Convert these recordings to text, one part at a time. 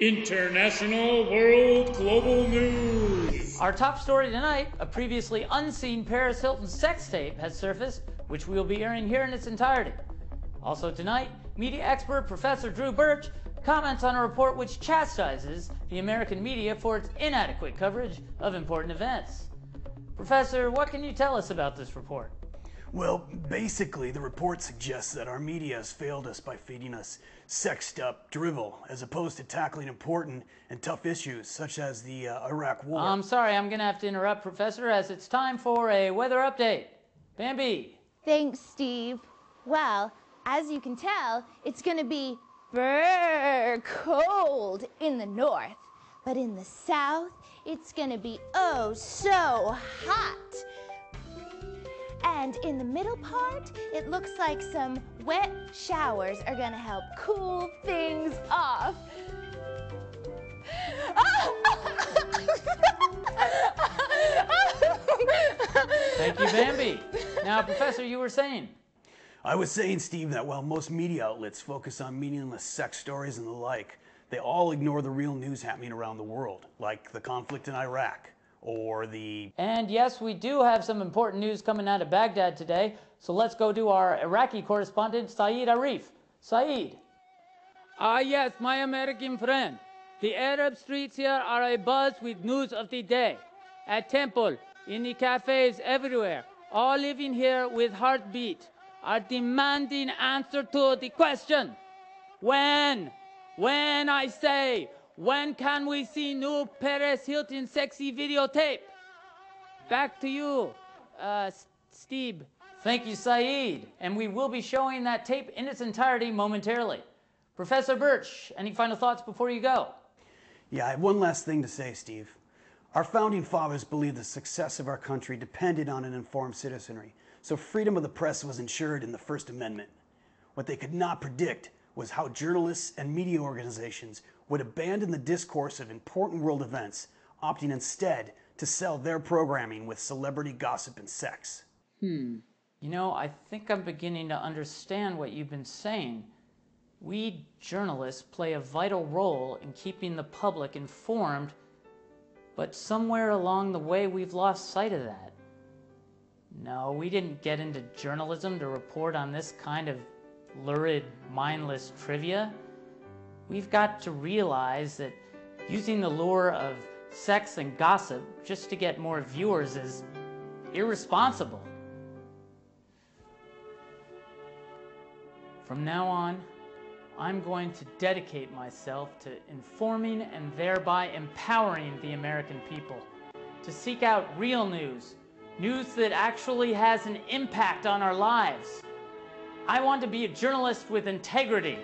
International World Global News. Our top story tonight, a previously unseen Paris Hilton sex tape has surfaced, which we will be airing here in its entirety. Also tonight, media expert Professor Drew Birch comments on a report which chastises the American media for its inadequate coverage of important events. Professor, what can you tell us about this report? Well, basically, the report suggests that our media has failed us by feeding us sexed up drivel, as opposed to tackling important and tough issues, such as the Iraq War. I'm sorry, I'm going to have to interrupt, Professor, as it's time for a weather update. Bambi. Thanks, Steve. Well, as you can tell, it's going to be cold in the north. But in the south, it's going to be oh so hot. And in the middle part, it looks like some wet showers are gonna help cool things off. Thank you, Bambi. Now, Professor, you were saying? I was saying, Steve, that while most media outlets focus on meaningless sex stories and the like, they all ignore the real news happening around the world, like the conflict in Iraq. And yes, we do have some important news coming out of Baghdad today, so let's go to our Iraqi correspondent, Saeed Arif. Saeed. Yes, my American friend. The Arab streets here are abuzz with news of the day. At temple, in the cafes, everywhere, all living here with heartbeat are demanding answer to the question, when I say, when can we see new Paris Hilton sexy videotape? Back to you, Steve. Thank you, Saeed. And we will be showing that tape in its entirety momentarily. Professor Birch, any final thoughts before you go? Yeah, I have one last thing to say, Steve. Our founding fathers believed the success of our country depended on an informed citizenry, so freedom of the press was ensured in the First Amendment. What they could not predict was how journalists and media organizations would abandon the discourse of important world events, opting instead to sell their programming with celebrity gossip and sex. You know, I think I'm beginning to understand what you've been saying. We journalists play a vital role in keeping the public informed, but somewhere along the way we've lost sight of that. No, we didn't get into journalism to report on this kind of lurid, mindless trivia. We've got to realize that using the lure of sex and gossip just to get more viewers is irresponsible. From now on, I'm going to dedicate myself to informing and thereby empowering the American people to seek out real news, news that actually has an impact on our lives. I want to be a journalist with integrity.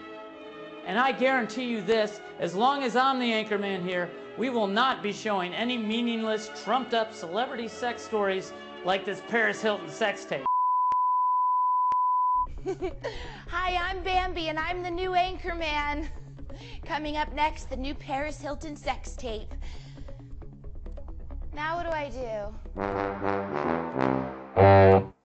And I guarantee you this, as long as I'm the anchorman here, we will not be showing any meaningless, trumped-up celebrity sex stories like this Paris Hilton sex tape. Hi, I'm Bambi, and I'm the new anchorman. Coming up next, the new Paris Hilton sex tape. Now what do I do?